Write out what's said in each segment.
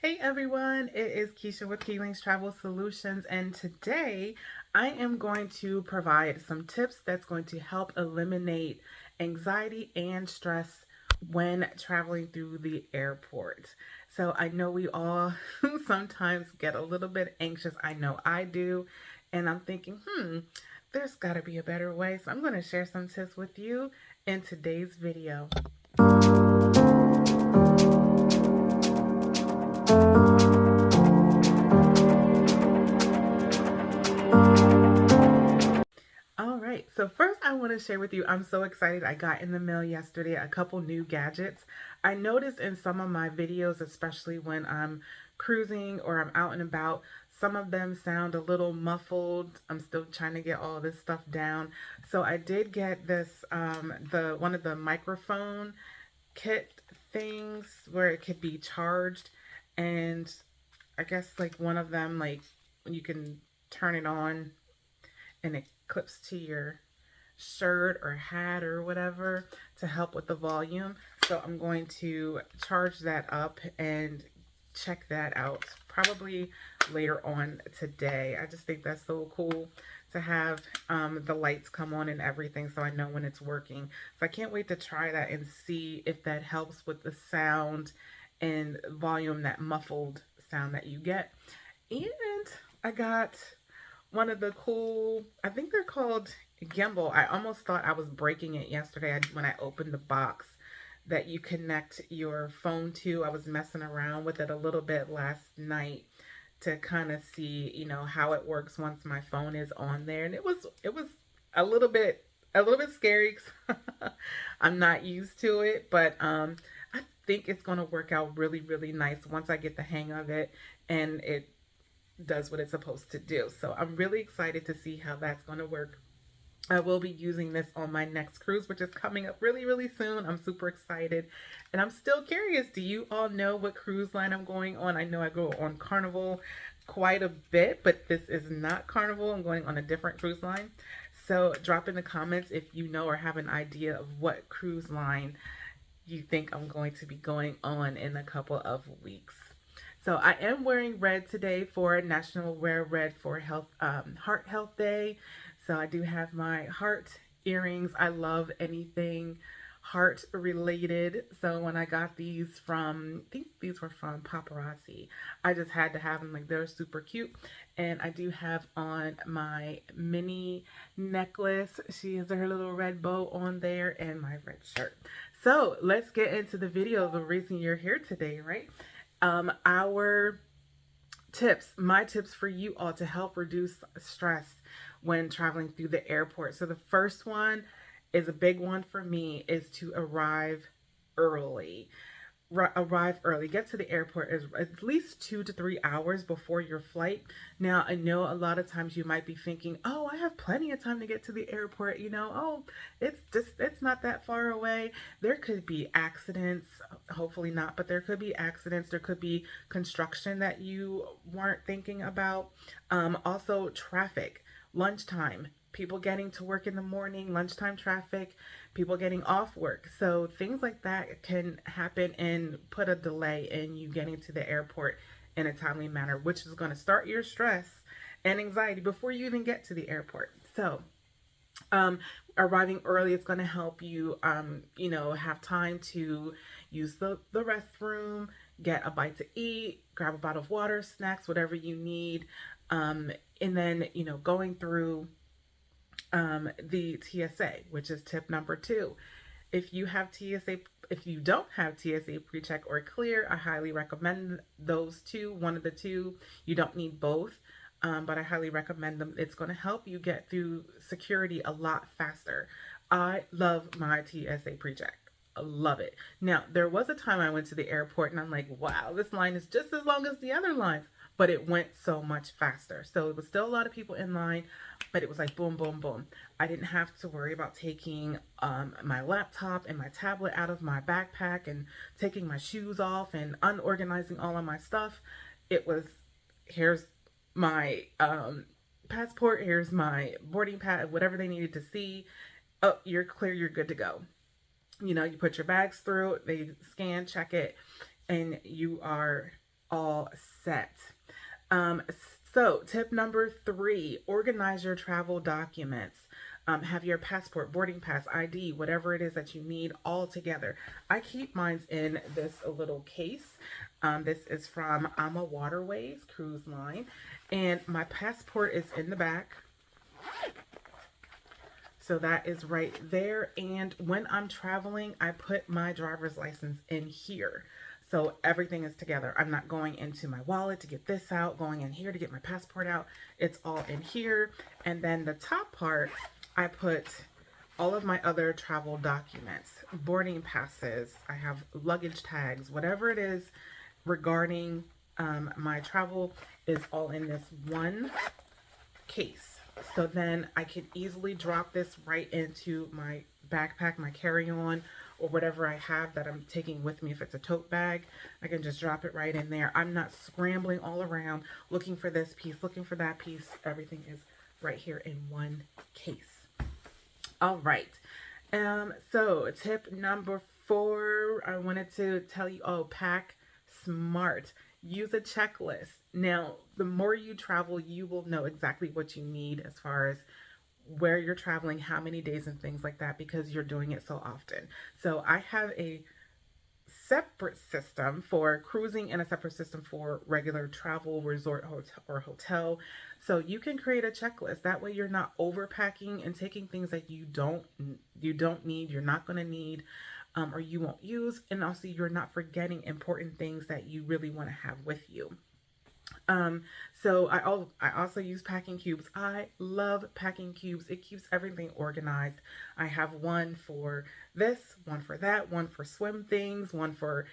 Hey everyone, it is Keisha with Keylinks Travel Solutions, and today I am going to provide some tips that's going to help eliminate anxiety and stress when traveling through the airport. So I know we all sometimes get a little bit anxious. I know I do, and I'm thinking, there's got to be a better way. So I'm going to share some tips with you in today's video. All right, so first I want to share with you, I'm so excited. I got in the mail yesterday a couple new gadgets. I noticed in some of my videos, especially when I'm cruising or I'm out and about, some of them sound a little muffled. I'm still trying to get all this stuff down. So I did get this, the one of the microphone kit things where it could be charged, and I guess like one of them, like you can turn it on and it clips to your shirt or hat or whatever to help with the volume. So I'm going to charge that up and check that out probably later on today. I just think that's so cool to have the lights come on and everything, so I know when it's working. So I can't wait to try that and see if that helps with the sound and volume, that muffled sound that you get. And I got one of the cool, I think they're called gimbal. I almost thought I was breaking it yesterday when I opened the box that you connect your phone to. I was messing around with it a little bit last night to kind of see, how it works once my phone is on there. And it was a little bit scary 'cause I'm not used to it, but I think it's going to work out really, really nice once I get the hang of it and it does what it's supposed to do. So I'm really excited to see how that's going to work. I will be using this on my next cruise, which is coming up really, really soon. I'm super excited. And I'm still curious, do you all know what cruise line I'm going on? I know I go on Carnival quite a bit, but this is not Carnival. I'm going on a different cruise line. So drop in the comments if you know or have an idea of what cruise line you think I'm going to be going on in a couple of weeks. So I am wearing red today for National Wear Red for Health, Heart Health Day. So I do have my heart earrings. I love anything heart related. So when I got these from, I think these were from Paparazzi, I just had to have them. Like, they're super cute. And I do have on my mini necklace. She has her little red bow on there and my red shirt. So let's get into the video. The reason you're here today, right? Our tips, my tips for you all to help reduce stress when traveling through the airport. So the first one is a big one for me, is to arrive early. Arrive early. Get to the airport at least 2 to 3 hours before your flight. Now, I know a lot of times you might be thinking, oh, I have plenty of time to get to the airport. Oh, it's not that far away. There could be accidents, hopefully not, but there could be accidents. There could be construction that you weren't thinking about. Also, traffic, lunchtime, people getting to work in the morning, lunchtime traffic, people getting off work. So things like that can happen and put a delay in you getting to the airport in a timely manner, which is going to start your stress and anxiety before you even get to the airport. So um, arriving early is going to help you, have time to use the restroom, get a bite to eat, grab a bottle of water, snacks, whatever you need. And then, going through the TSA, which is tip number 2. If you have TSA, if you don't have TSA PreCheck or Clear, I highly recommend those two. One of the two. You don't need both, but I highly recommend them. It's going to help you get through security a lot faster. I love my TSA PreCheck. I love it. Now, there was a time I went to the airport and I'm like, wow, this line is just as long as the other lines, but it went so much faster. So it was still a lot of people in line, but it was like boom, boom, boom. I didn't have to worry about taking my laptop and my tablet out of my backpack and taking my shoes off and unorganizing all of my stuff. It was, here's my passport, here's my boarding pass, whatever they needed to see. Oh, you're clear, you're good to go. You put your bags through, they scan, check it, and you are all set. Um, so, tip number 3, organize your travel documents. Have your passport, boarding pass, ID, whatever it is that you need all together. I keep mine in this little case. This is from Ama Waterways Cruise Line, and my passport is in the back. So that is right there. And when I'm traveling, I put my driver's license in here. So everything is together. I'm not going into my wallet to get this out, going in here to get my passport out. It's all in here. And then the top part, I put all of my other travel documents, boarding passes, I have luggage tags, whatever it is regarding my travel is all in this one case. So then I can easily drop this right into my backpack, my carry-on, or whatever I have that I'm taking with me. If it's a tote bag, I can just drop it right in there. I'm not scrambling all around looking for this piece, looking for that piece. Everything is right here in one case. All right. So tip number 4, I wanted to tell you, pack smart. Use a checklist. Now, the more you travel, you will know exactly what you need as far as where you're traveling, how many days and things like that, because you're doing it so often. So I have a separate system for cruising and a separate system for regular travel, resort, or hotel. So you can create a checklist. That way you're not overpacking and taking things that you don't need, you're not going to need, or you won't use, and also you're not forgetting important things that you really want to have with you. So I also use packing cubes. I love packing cubes. It keeps everything organized. I have one for this, one for that, one for swim things, one for,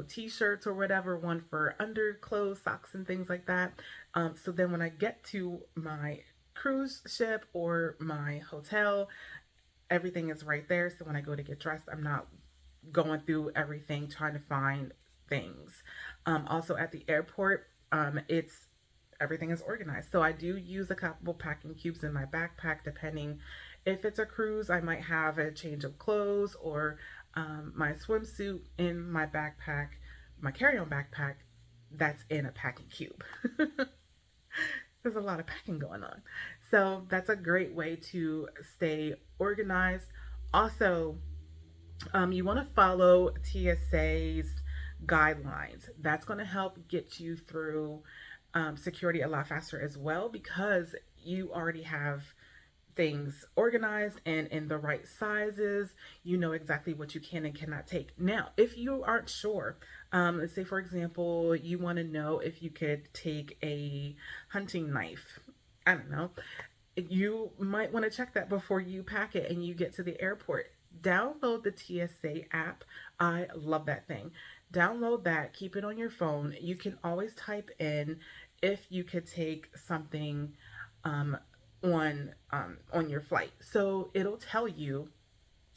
t-shirts or whatever, one for underclothes, socks and things like that. So then when I get to my cruise ship or my hotel, everything is right there. So when I go to get dressed, I'm not going through everything trying to find things. Also at the airport, it's everything is organized. So I do use a couple packing cubes in my backpack. Depending if it's a cruise, I might have a change of clothes or my swimsuit in my backpack, my carry-on backpack that's in a packing cube. There's a lot of packing going on. So that's a great way to stay organized. Also, you want to follow TSA's guidelines. That's going to help get you through security a lot faster as well, because you already have things organized and in the right sizes. You know exactly what you can and cannot take. Now, if you aren't sure, let's say for example, you want to know if you could take a hunting knife. I don't know. You might want to check that before you pack it and you get to the airport. Download the TSA app. I love that thing. Download that, keep it on your phone. You can always type in if you could take something on your flight. So it'll tell you,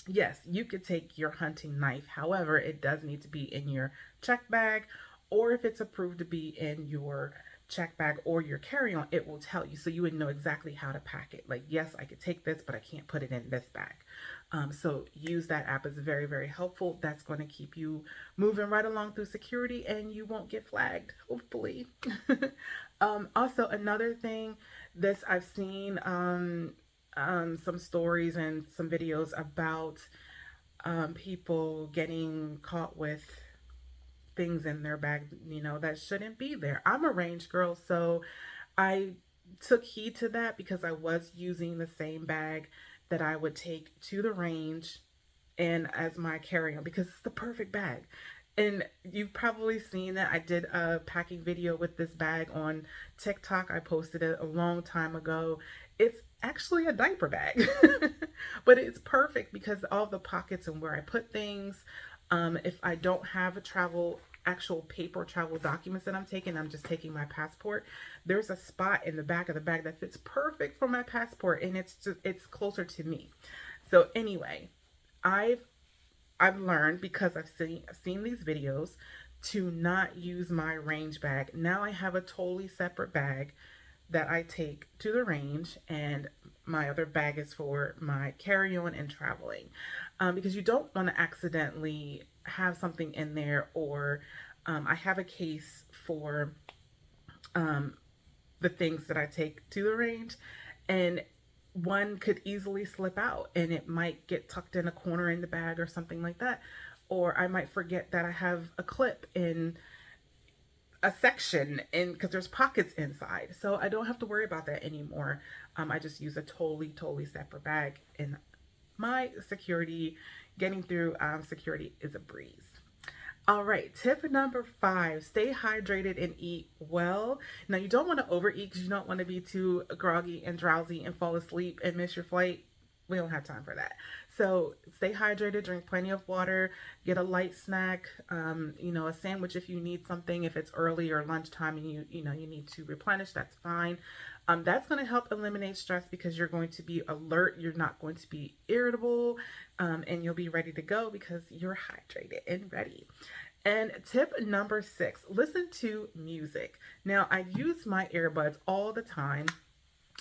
yes, you could take your hunting knife. However, it does need to be in your check bag, or if it's approved to be in your check bag or your carry-on, it will tell you, so you would know exactly how to pack it. Like, yes, I could take this, but I can't put it in this bag. So use that app. It's very, very helpful. That's going to keep you moving right along through security and you won't get flagged, hopefully. Also, another thing, this I've seen some stories and some videos about people getting caught with things in their bag, that shouldn't be there. I'm a range girl, so I took heed to that because I was using the same bag that I would take to the range and as my carry-on, because it's the perfect bag. And you've probably seen that I did a packing video with this bag on TikTok. I posted it a long time ago. It's actually a diaper bag, but it's perfect because all the pockets and where I put things. If I don't have actual paper travel documents that I'm taking, I'm just taking my passport. There's a spot in the back of the bag that fits perfect for my passport, and it's closer to me. So anyway, I've learned, because I've seen these videos, to not use my range bag. Now I have a totally separate bag that I take to the range, and my other bag is for my carry-on and traveling, because you don't want to accidentally have something in there, or I have a case for um, the things that I take to the range, and one could easily slip out and it might get tucked in a corner in the bag or something like that. Or I might forget that I have a clip in a section and because there's pockets inside. So I don't have to worry about that anymore. I just use a totally separate bag, and my security, getting through security is a breeze. All right, tip number 5, stay hydrated and eat well. Now, you don't want to overeat because you don't want to be too groggy and drowsy and fall asleep and miss your flight. We don't have time for that. So stay hydrated, drink plenty of water, get a light snack, a sandwich if you need something, if it's early or lunchtime and you need to replenish, that's fine. That's going to help eliminate stress because you're going to be alert. You're not going to be irritable, and you'll be ready to go because you're hydrated and ready. And tip number 6, listen to music. Now, I use my earbuds all the time.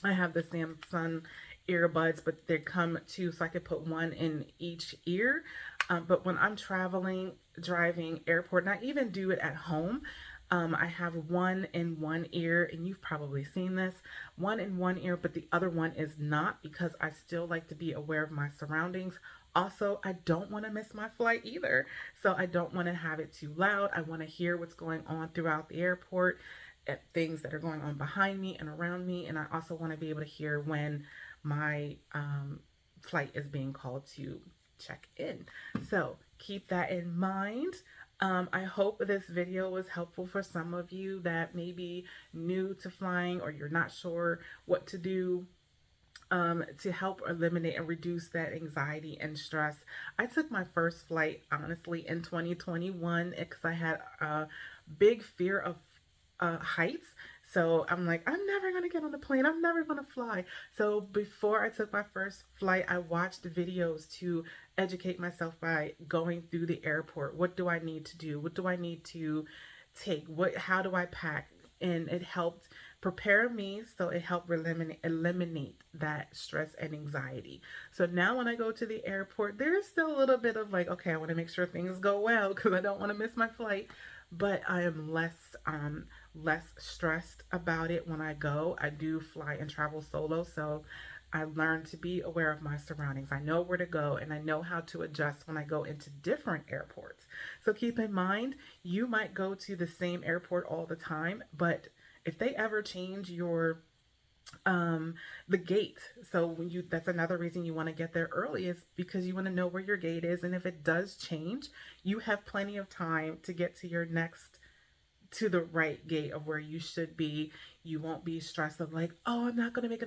I have the Samsung earbuds, but they come two, so I could put one in each ear. But when I'm traveling, driving, airport, and I even do it at home, I have one in one ear, and you've probably seen this, one in one ear, but the other one is not, because I still like to be aware of my surroundings. Also, I don't want to miss my flight either. So I don't want to have it too loud. I want to hear what's going on throughout the airport, at things that are going on behind me and around me. And I also want to be able to hear when my flight is being called to check in. So keep that in mind. I hope this video was helpful for some of you that may be new to flying or you're not sure what to do to help eliminate and reduce that anxiety and stress. I took my first flight, honestly, in 2021 because I had a big fear of heights. So I'm like, I'm never going to get on a plane. I'm never going to fly. So before I took my first flight, I watched videos to educate myself by going through the airport. What do I need to do? What do I need to take? How do I pack? And it helped prepare me, so it helped eliminate that stress and anxiety. So now when I go to the airport, there's still a little bit of like, okay, I want to make sure things go well because I don't want to miss my flight, but I am less stressed about it when I go. I do fly and travel solo, so I learned to be aware of my surroundings. I know where to go and I know how to adjust when I go into different airports. So keep in mind, you might go to the same airport all the time, but if they ever change your the gate, so that's another reason you want to get there early, is because you want to know where your gate is, and if it does change, you have plenty of time to get to the right gate of where you should be. You won't be stressed of like, oh, I'm not going to make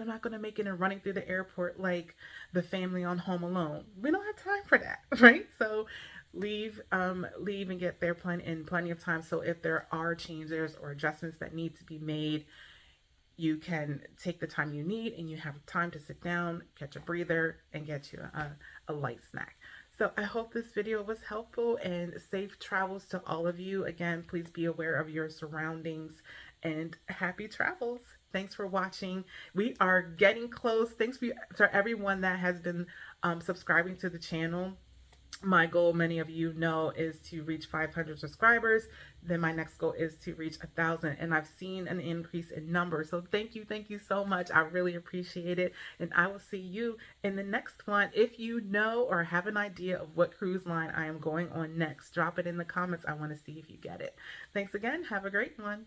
it, and running through the airport like the family on Home Alone. We don't have time for that, right? So leave and get there plenty of time. So if there are changes or adjustments that need to be made, you can take the time you need and you have time to sit down, catch a breather, and get you a light snack. So I hope this video was helpful, and safe travels to all of you. Again, please be aware of your surroundings, and happy travels. Thanks for watching. We are getting close. Thanks for everyone that has been subscribing to the channel. My goal, many of you know, is to reach 500 subscribers. Then my next goal is to reach 1,000, and I've seen an increase in numbers. So thank you so much. I really appreciate it, and I will see you in the next one. If you know or have an idea of what cruise line I am going on next, drop it in the comments. I want to see if you get it. Thanks again. Have a great one.